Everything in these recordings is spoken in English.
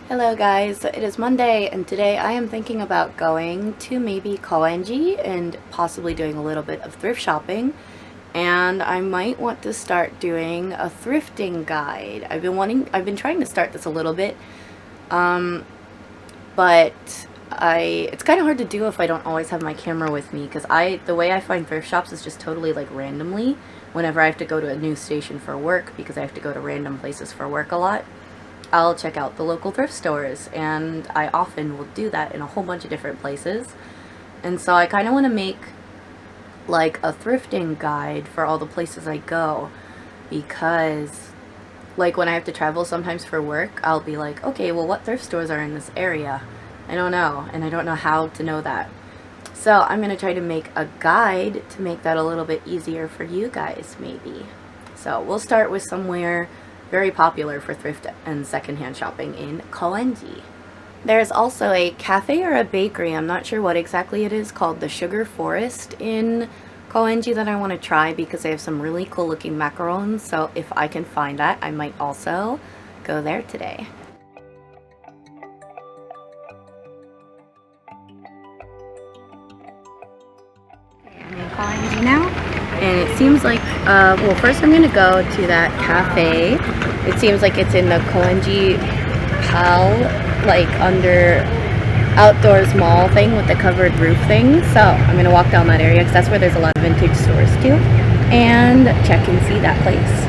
Hello guys, it is Monday and today I am thinking about going to maybe Koenji and possibly doing a little bit of thrift shopping, and I might want to start doing a thrifting guide. I've been trying to start this a little bit, but it's kind of hard to do if I don't always have my camera with me, because the way I find thrift shops is just totally like randomly whenever I have to go to a news station for work, because I have to go to random places for work a lot. I'll check out the local thrift stores, and I often will do that in a whole bunch of different places. And so I kind of want to make like a thrifting guide for all the places I go, because like when I have to travel sometimes for work, I'll be like, okay, well, what thrift stores are in this area? I don't know, and I don't know how to know that. So I'm going to try to make a guide to make that a little bit easier for you guys maybe. So we'll start with somewhere very popular for thrift and secondhand shopping in Koenji. There's also a cafe or a bakery, I'm not sure what exactly it is, called the Sugar Forest in Koenji that I want to try because they have some really cool looking macarons, so if I can find that, I might also go there today. I'm in Koenji now, and it seems like, well, first I'm going to go to that cafe. It seems like it's in the Koenji Pal, like under outdoors mall thing with the covered roof thing. So I'm going to walk down that area because that's where there's a lot of vintage stores too, and check and see that place.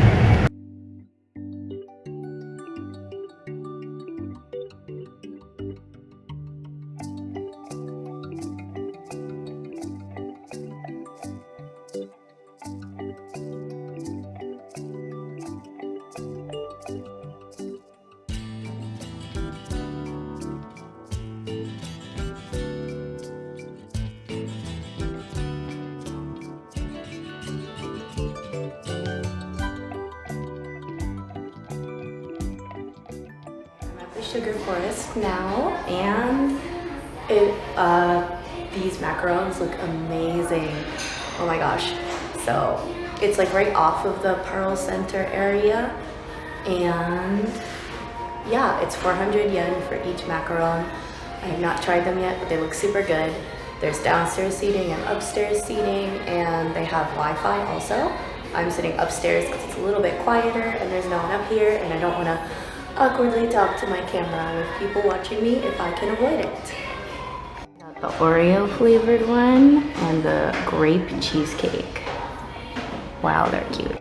Sugar Forest now, and these macarons look amazing. Oh my gosh. So it's like right off of the Pearl Center area, and yeah, it's 400 yen for each macaron. I have not tried them yet, but they look super good. There's downstairs seating and upstairs seating, and they have Wi-Fi also. I'm sitting upstairs because it's a little bit quieter and there's no one up here, and I don't want to awkwardly talk to my camera with people watching me if I can avoid it. Got the Oreo flavored one and the grape cheesecake. Wow, they're cute.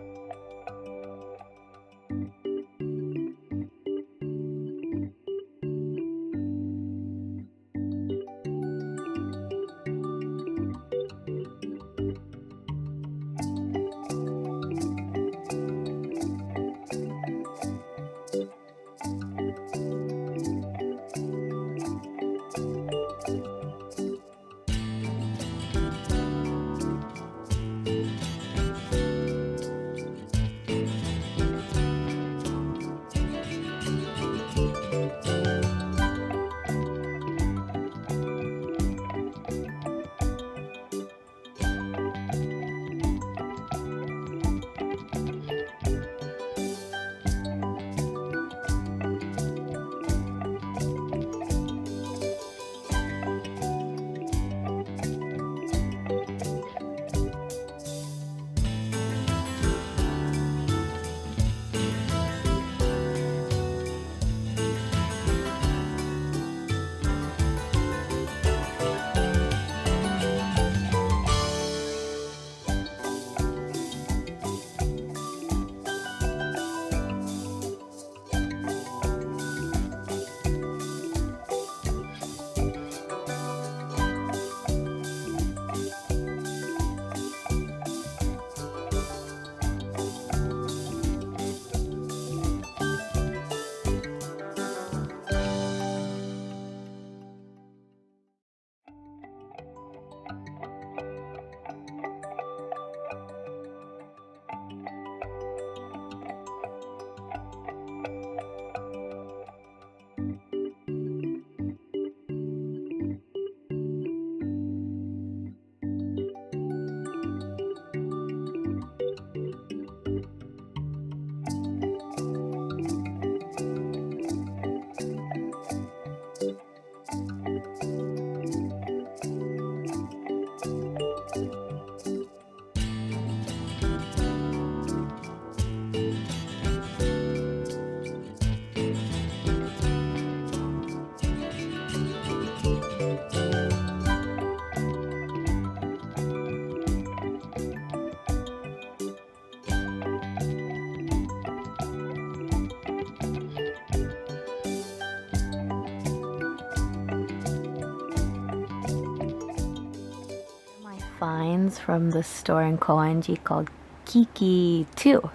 finds from the store in Koenji called Kiki 2,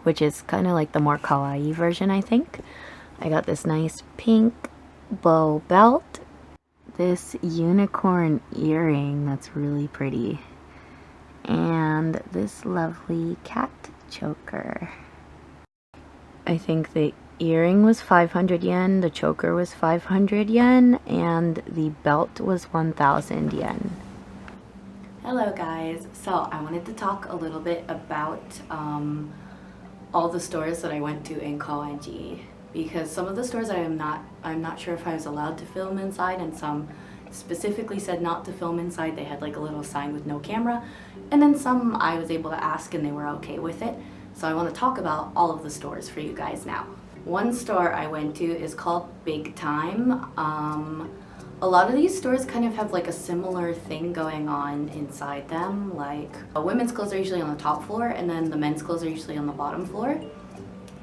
which is kind of like the more kawaii version, I think. I got this nice pink bow belt, this unicorn earring that's really pretty, and this lovely cat choker. I think the earring was 500 yen, the choker was 500 yen, and the belt was 1,000 yen. Hello guys, so I wanted to talk a little bit about all the stores that I went to in Koenji, because some of the stores I'm not sure if I was allowed to film inside, and some specifically said not to film inside. They had like a little sign with no camera, and then some I was able to ask and they were okay with it. So I want to talk about all of the stores for you guys now. One store I went to is called Big Time. A lot of these stores kind of have like a similar thing going on inside them. Like women's clothes are usually on the top floor, and then the men's clothes are usually on the bottom floor.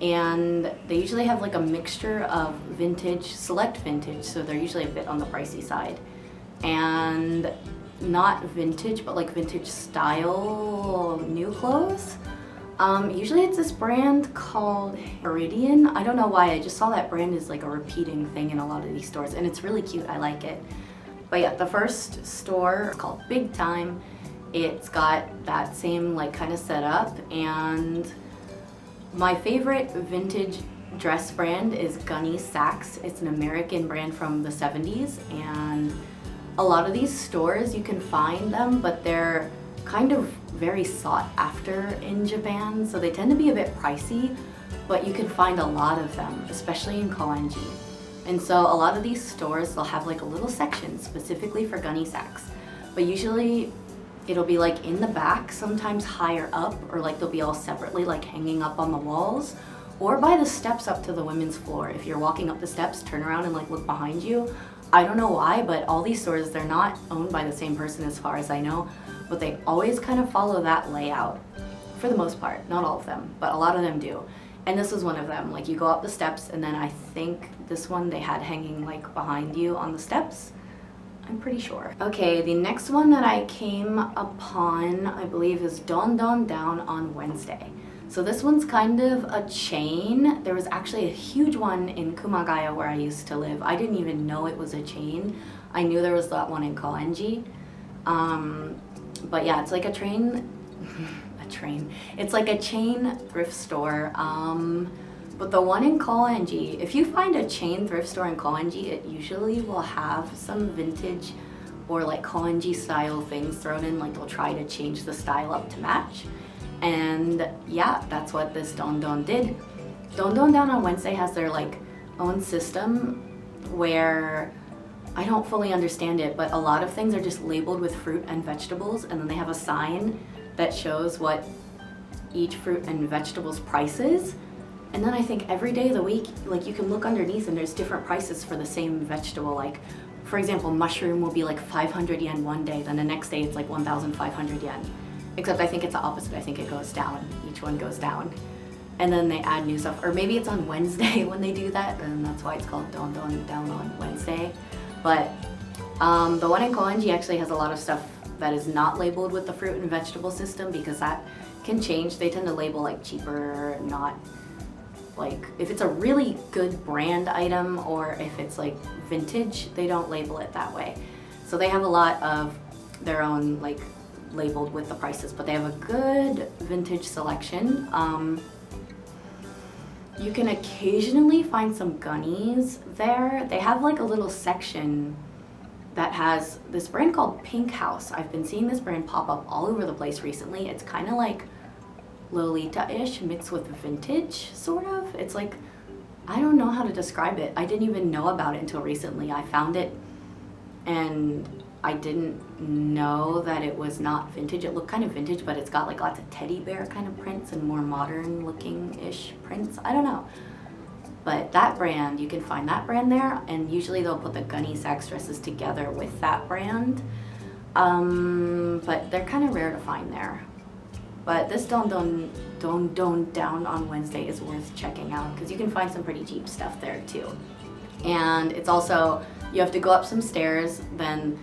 And they usually have like a mixture of vintage, select vintage, so they're usually a bit on the pricey side. And not vintage, but like vintage style new clothes. Usually it's this brand called Iridian. I don't know why, I just saw that brand is like a repeating thing in a lot of these stores, and it's really cute, I like it. But yeah, the first store is called Big Time. It's got that same like kind of setup, and my favorite vintage dress brand is Gunny Sacks. It's an American brand from the 70s, and a lot of these stores you can find them, but they're kind of very sought after in Japan, so they tend to be a bit pricey, but you can find a lot of them, especially in Koenji. And so a lot of these stores, they'll have like a little section specifically for gunny sacks, but usually it'll be like in the back, sometimes higher up, or like they'll be all separately like hanging up on the walls, or by the steps up to the women's floor. If you're walking up the steps, turn around and like look behind you. I don't know why, but all these stores, they're not owned by the same person as far as I know, but they always kind of follow that layout for the most part. Not all of them, but a lot of them do. And this was one of them. Like you go up the steps, and then I think this one they had hanging like behind you on the steps. I'm pretty sure. Okay, the next one that I came upon, I believe, is Don Don Down on Wednesday. So this one's kind of a chain. There was actually a huge one in Kumagaya where I used to live. I didn't even know it was a chain. I knew there was that one in Koenji. But yeah, it's like a it's like a chain thrift store. But the one in Koenji, if you find a chain thrift store in Koenji, it usually will have some vintage or like Koenji style things thrown in. Like they'll try to change the style up to match. And yeah, that's what this Don Don did. Don Don Down on Wednesday has their like own system where I don't fully understand it, but a lot of things are just labeled with fruit and vegetables, and then they have a sign that shows what each fruit and vegetables price is. And then I think every day of the week, like you can look underneath and there's different prices for the same vegetable. Like for example, mushroom will be like 500 yen one day, then the next day it's like 1,500 yen. Except I think it's the opposite. I think it goes down. Each one goes down. And then they add new stuff. Or maybe it's on Wednesday when they do that, and that's why it's called Don Don Down on Wednesday. But the one in Koenji actually has a lot of stuff that is not labeled with the fruit and vegetable system, because that can change. They tend to label like cheaper, not like, if it's a really good brand item or if it's like vintage, they don't label it that way. So they have a lot of their own like labeled with the prices, but they have a good vintage selection. You can occasionally find some gunnies there. They have like a little section that has this brand called Pink House. I've been seeing this brand pop up all over the place recently. It's kind of like Lolita-ish mixed with vintage, sort of. It's like, I don't know how to describe it. I didn't even know about it until recently. I found it and I didn't know that it was not vintage. It looked kind of vintage, but it's got like lots of teddy bear kind of prints and more modern looking-ish prints. I don't know. But that brand, you can find that brand there, and usually they'll put the gunny sacks dresses together with that brand. But they're kind of rare to find there. But this Don Don Down on Wednesday is worth checking out, because you can find some pretty cheap stuff there too. And it's also, you have to go up some stairs, then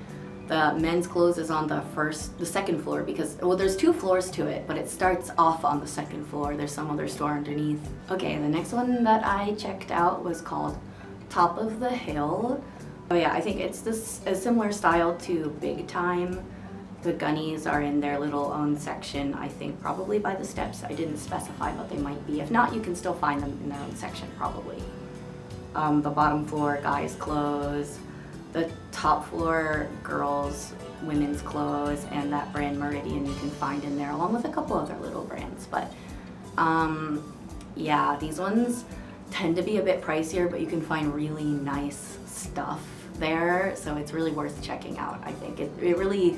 The men's clothes is on the second floor because, well, there's 2 floors to it, but it starts off on the second floor. There's some other store underneath. Okay, the next one that I checked out was called Top of the Hill. Oh yeah, I think it's a similar style to Big Time. The gunnies are in their little own section, I think probably by the steps. I didn't specify what they might be. If not, you can still find them in their own section probably. The bottom floor, guys' clothes. The top floor, girls, women's clothes, and that brand Meridian you can find in there, along with a couple other little brands. But yeah, these ones tend to be a bit pricier, but you can find really nice stuff there, so it's really worth checking out. I think it really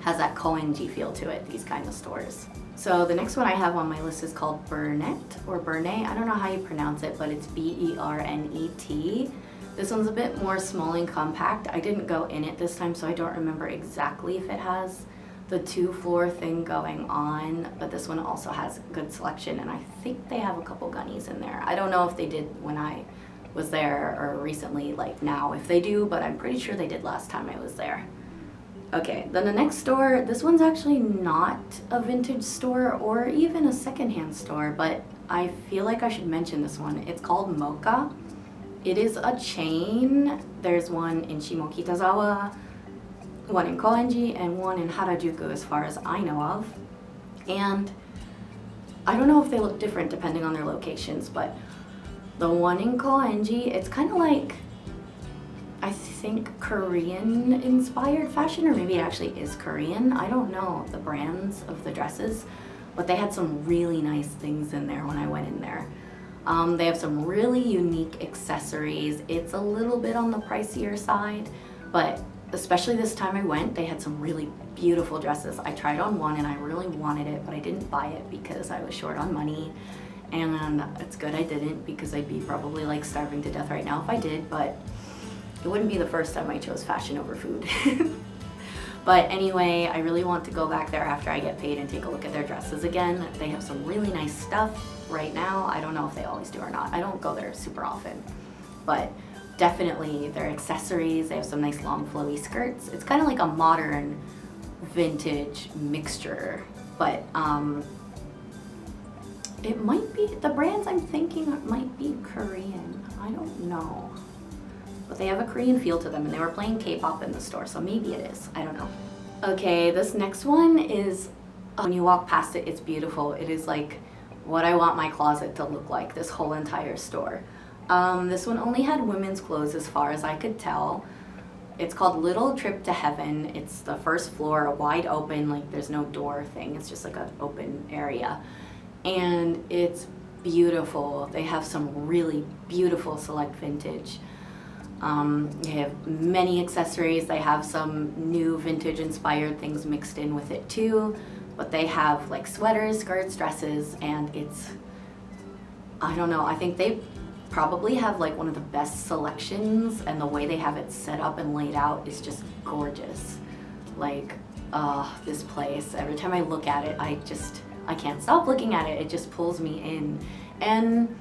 has that Koenji feel to it, these kind of stores. So the next one I have on my list is called Bernet, or Bernet. I don't know how you pronounce it, but it's B-E-R-N-E-T. This one's a bit more small and compact. I didn't go in it this time, so I don't remember exactly if it has the 2-floor thing going on, but this one also has good selection, and I think they have a couple gunnies in there. I don't know if they did when I was there or recently, like now, if they do, but I'm pretty sure they did last time I was there. Okay, then the next store, this one's actually not a vintage store or even a secondhand store, but I feel like I should mention this one. It's called Mocha. It is a chain. There's one in Shimokitazawa, one in Koenji, and one in Harajuku as far as I know of. And I don't know if they look different depending on their locations, but the one in Koenji, it's kind of like, I think, Korean inspired fashion, or maybe it actually is Korean. I don't know the brands of the dresses, but they had some really nice things in there when I went in there. They have some really unique accessories. It's a little bit on the pricier side, but especially this time I went, they had some really beautiful dresses. I tried on one and I really wanted it, but I didn't buy it because I was short on money. And it's good I didn't, because I'd be probably like starving to death right now if I did, but it wouldn't be the first time I chose fashion over food. But anyway, I really want to go back there after I get paid and take a look at their dresses again. They have some really nice stuff right now. I don't know if they always do or not. I don't go there super often, but definitely their accessories. They have some nice long flowy skirts. It's kind of like a modern vintage mixture, but it might be, the brands I'm thinking might be Korean. I don't know. But they have a Korean feel to them, and they were playing K-pop in the store, so maybe it is. I don't know. Okay, this next one is, when you walk past it, it's beautiful. It is like what I want my closet to look like, this whole entire store. This one only had women's clothes as far as I could tell. It's called Little Trip to Heaven. It's the first floor, a wide open, like there's no door thing. It's just like an open area. And it's beautiful. They have some really beautiful select vintage. They have many accessories. They have some new vintage inspired things mixed in with it too, but they have like sweaters, skirts, dresses, and it's, I don't know, I think they probably have like one of the best selections, and the way they have it set up and laid out is just gorgeous. Like, this place, every time I look at it, I can't stop looking at it. It just pulls me in. And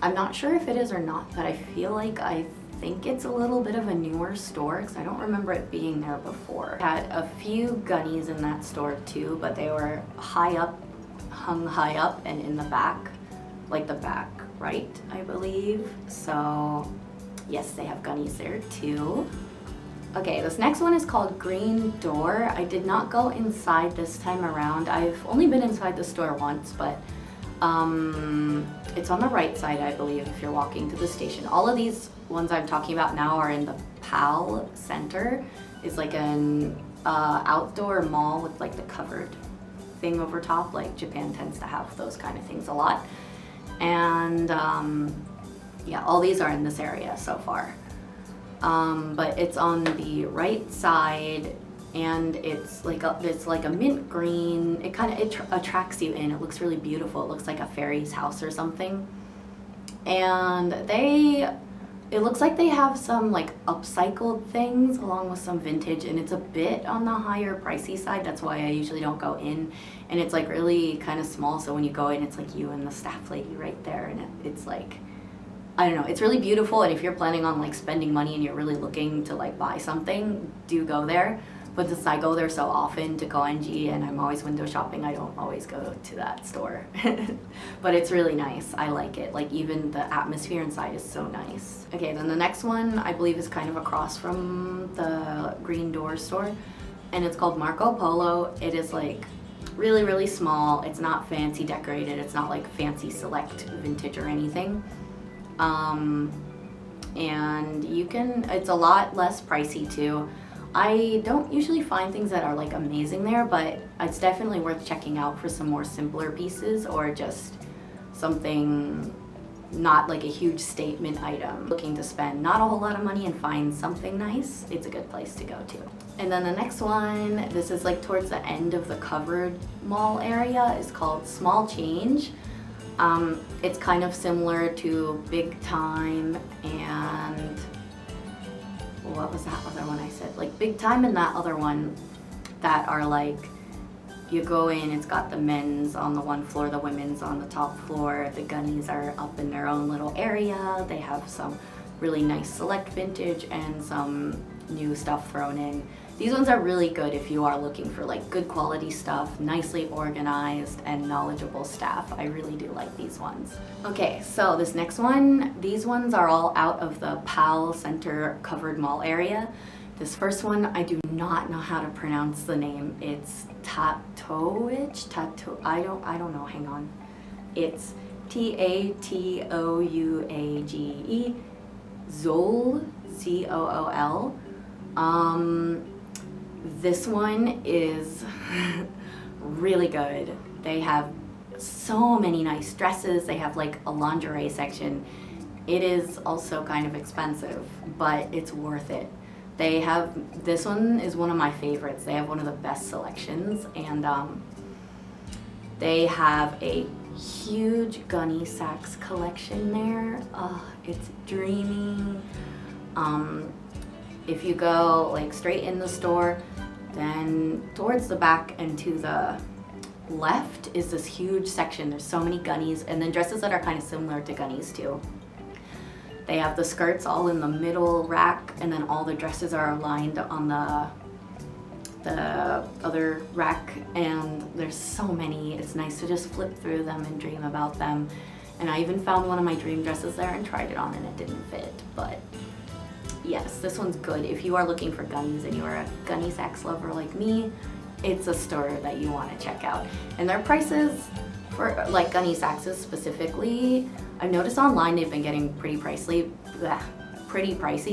I'm not sure if it is or not, but I feel like I think it's a little bit of a newer store, because I don't remember it being there before. Had a few gunnies in that store too, but they were hung high up and in the back, like the back right, I believe. So yes, they have gunnies there too. Okay, this next one is called Green Door. I did not go inside this time around. I've only been inside the store once, but it's on the right side, I believe, if you're walking to the station. All of these ones I'm talking about now are in the PAL Center. It's like an outdoor mall with like the covered thing over top. Like Japan tends to have those kind of things a lot. And yeah, all these are in this area so far. But it's on the right side, and it's like a mint green. It kind of attracts you in. It looks really beautiful. It looks like a fairy's house or something. And it looks like they have some like upcycled things along with some vintage, and it's a bit on the higher pricey side. That's why I usually don't go in. And it's like really kind of small, so when you go in, it's like you and the staff lady right there, and it's like, I don't know, it's really beautiful. And if you're planning on like spending money and you're really looking to like buy something, do go there. But since I go there so often to Koenji and I'm always window shopping, I don't always go to that store. But it's really nice. I like it. Like even the atmosphere inside is so nice. Okay, then the next one I believe is kind of across from the Green Door store, and it's called Marco Polo. It is like really, really small. It's not fancy decorated. It's not like fancy select vintage or anything. And you can, it's a lot less pricey too. I don't usually find things that are like amazing there, but it's definitely worth checking out for some more simpler pieces or just something not like a huge statement item. Looking to spend not a whole lot of money and find something nice, it's a good place to go to. And then the next one, this is like towards the end of the covered mall area, is called Small Change. It's kind of similar to Big Time and what was that other one I said? Like Big Time and that other one that are like, you go in, it's got the men's on the one floor, the women's on the top floor, the gunnies are up in their own little area. They have some really nice select vintage and some new stuff thrown in. These ones are really good if you are looking for like good quality stuff, nicely organized and knowledgeable staff. I really do like these ones. Okay, so this next one, these ones are all out of the PAL Center covered mall area. This first one, I do not know how to pronounce the name. It's Tatouage? I don't know, hang on. It's Tatouage, Zool, Z-O-O-L. This one is really good. They have so many nice dresses. They have like a lingerie section. It is also kind of expensive, but it's worth it. They have, this one is one of my favorites. They have one of the best selections, and they have a huge gunny sacks collection there. It's dreamy. If you go like straight in the store, then towards the back and to the left is this huge section. There's so many gunnies, and then dresses that are kind of similar to gunnies too. They have the skirts all in the middle rack, and then all the dresses are aligned on the other rack, and there's so many. It's nice to just flip through them and dream about them. And I even found one of my dream dresses there and tried it on, and it didn't fit, but yes, this one's good. If you are looking for gunnies and you are a gunny sacks lover like me, it's a store that you want to check out. And their prices for like gunny sacks specifically, I've noticed online they've been getting pretty pricey,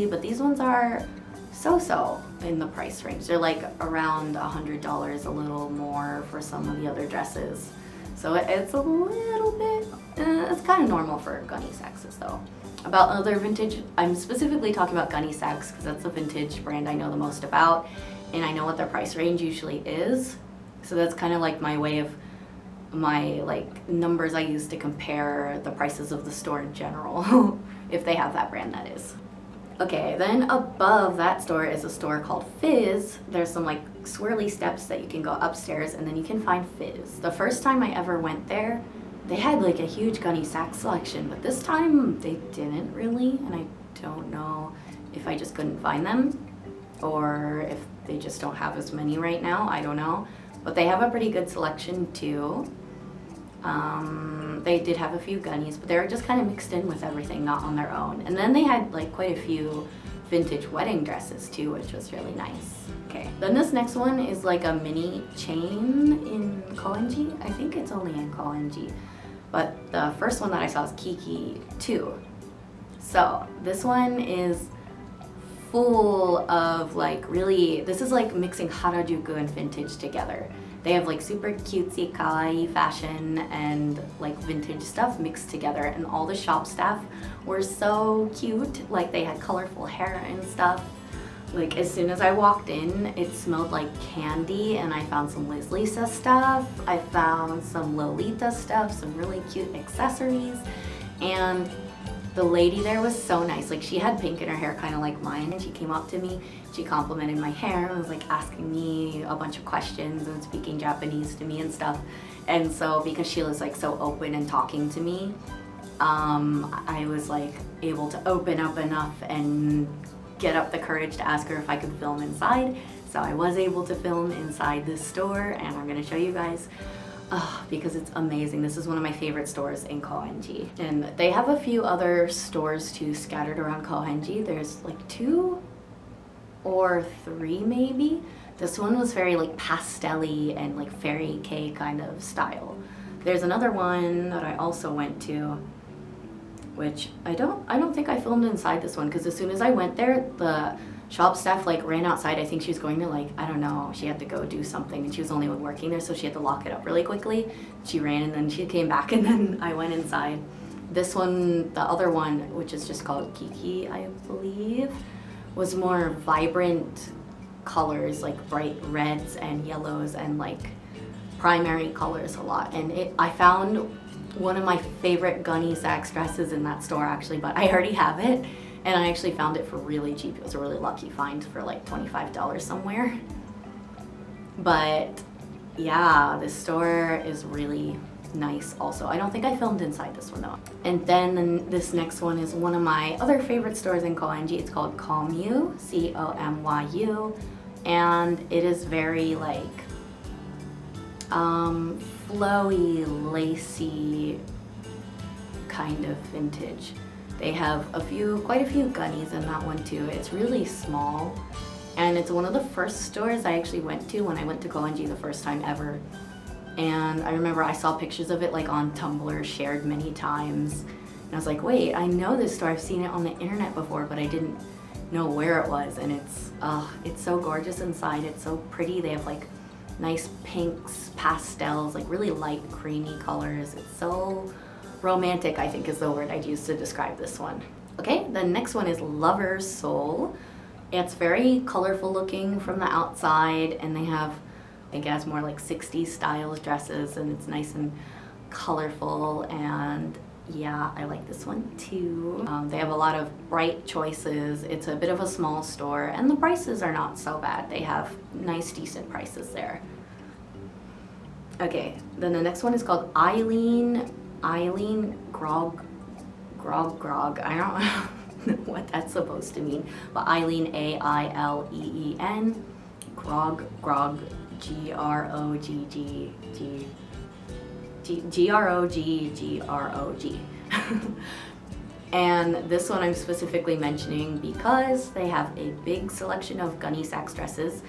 but these ones are so-so in the price range. They're like around $100, a little more for some of the other dresses. So it's a little bit, it's kind of normal for gunny sacks though. About other vintage, I'm specifically talking about gunny sacks because that's the vintage brand I know the most about, and I know what their price range usually is. So that's kind of like my way of my like numbers I use to compare the prices of the store in general, if they have that brand, that is. Okay, then above that store is a store called Fizz. There's some like swirly steps that you can go upstairs, and then you can find Fizz. The first time I ever went there, they had like a huge gunny sack selection, but this time they didn't really, and I don't know if I just couldn't find them or if they just don't have as many right now, I don't know. But they have a pretty good selection too. They did have a few gunnies, but they were just kind of mixed in with everything, not on their own. And then they had like quite a few vintage wedding dresses too, which was really nice. Okay, then this next one is like a mini chain in Koenji. I think it's only in Koenji, but the first one that I saw is Kiki too. So this one is full of like really, this is like mixing Harajuku and vintage together. They have like super cutesy kawaii fashion and like vintage stuff mixed together, and all the shop staff were so cute. Like they had colorful hair and stuff. Like as soon as I walked in, it smelled like candy, and I found some Liz Lisa stuff. I found some Lolita stuff, some really cute accessories, and the lady there was so nice. Like she had pink in her hair, kind of like mine, and she came up to me, she complimented my hair and was like asking me a bunch of questions and speaking Japanese to me and stuff. And so because she was like so open and talking to me, I was like able to open up enough and get up the courage to ask her if I could film inside. So I was able to film inside this store, and I'm gonna show you guys because it's amazing. This is one of my favorite stores in Koenji. And they have a few other stores too scattered around Koenji. There's like 2 or 3 maybe. This one was very like pastel-y and like fairy cake kind of style. There's another one that I also went to, which I don't think I filmed inside this one, because as soon as I went there, the shop staff like ran outside. I think she was going to like, I don't know, she had to go do something, and she was the only one working there, so she had to lock it up really quickly. She ran and then she came back, and then I went inside. This one, the other one, which is just called Kiki, I believe, was more vibrant colors, like bright reds and yellows and like primary colors a lot. And I found one of my favorite gunny sax dresses in that store actually, but I already have it. And I actually found it for really cheap. It was a really lucky find for like $25 somewhere. But yeah, this store is really nice also. I don't think I filmed inside this one though. And then this next one is one of my other favorite stores in Koenji. It's called Comyu, C-O-M-Y-U. And it is very like flowy, lacy kind of vintage. They have quite a few gunnies in that one too. It's really small, and it's one of the first stores I actually went to when I went to Koenji the first time ever. And I remember I saw pictures of it like on Tumblr, shared many times, and I was like, wait, I know this store. I've seen it on the internet before, but I didn't know where it was. And it's so gorgeous inside. It's so pretty. They have like nice pinks, pastels, like really light creamy colors. It's so romantic, I think is the word I'd use to describe this one. Okay, the next one is Lover's Soul. It's very colorful looking from the outside, and they have, I guess, more like 60s style dresses, and it's nice and colorful, and yeah, I like this one too. They have a lot of bright choices. It's a bit of a small store, and the prices are not so bad. They have nice, decent prices there. Okay, then the next one is called Eileen Grog. I don't know what that's supposed to mean, but Eileen, A-I-L-E-E-N, Grog, G-R-O-G-G. And this one I'm specifically mentioning because they have a big selection of gunny sax dresses,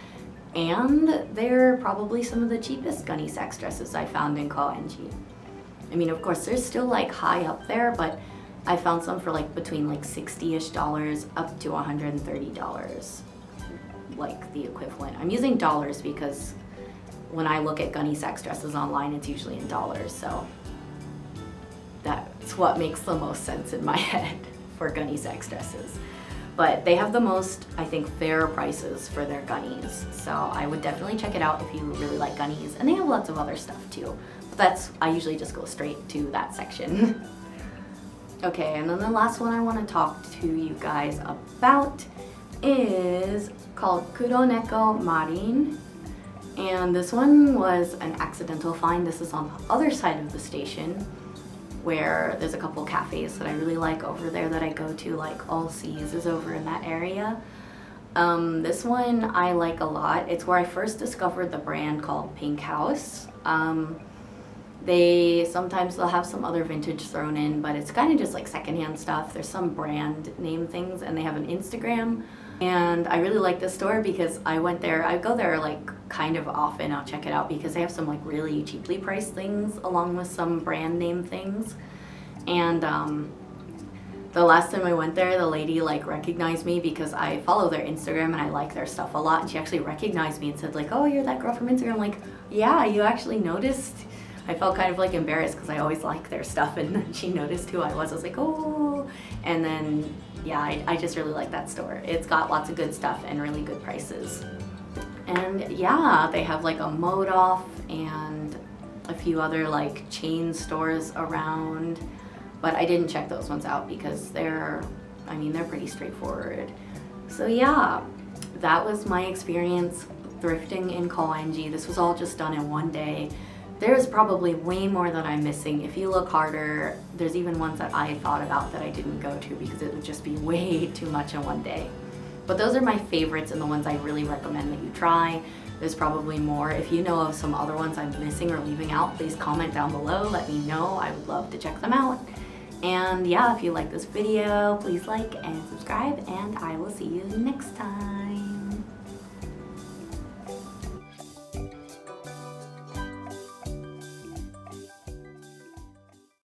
and they're probably some of the cheapest gunny sax dresses I found in Koenji. I mean, of course, they're still like high up there, but I found some for like between like $60-ish up to $130, like the equivalent. I'm using dollars because when I look at gunny sax dresses online, it's usually in dollars, so that's what makes the most sense in my head for gunny sax dresses. But they have the most, I think, fair prices for their gunnies, so I would definitely check it out if you really like gunnies. And they have lots of other stuff too. I usually just go straight to that section. Okay, and then the last one I want to talk to you guys about is called Kuroneko Marin. And this one was an accidental find. This is on the other side of the station, where there's a couple cafes that I really like over there that I go to, like All Seas is over in that area. This one I like a lot. It's where I first discovered the brand called Pink House. They'll have some other vintage thrown in, but it's kind of just like secondhand stuff. There's some brand name things, and they have an Instagram. And I really like this store because I go there like kind of often. I'll check it out because they have some like really cheaply priced things along with some brand name things. And the last time I went there, the lady like recognized me because I follow their Instagram and I like their stuff a lot. And she actually recognized me and said like, oh, you're that girl from Instagram. I'm like, yeah, you actually noticed? I felt kind of like embarrassed because I always like their stuff, and then she noticed who I was. I was like, oh, and then yeah, I just really like that store. It's got lots of good stuff and really good prices. And yeah, they have like a Mode Off and a few other like chain stores around, but I didn't check those ones out because they're pretty straightforward. So yeah, that was my experience thrifting in Koenji. This was all just done in one day. There's probably way more that I'm missing. If you look harder, there's even ones that I thought about that I didn't go to because it would just be way too much in one day. But those are my favorites and the ones I really recommend that you try. There's probably more. If you know of some other ones I'm missing or leaving out, please comment down below. Let me know. I would love to check them out. And yeah, if you like this video, please like and subscribe, and I will see you next time.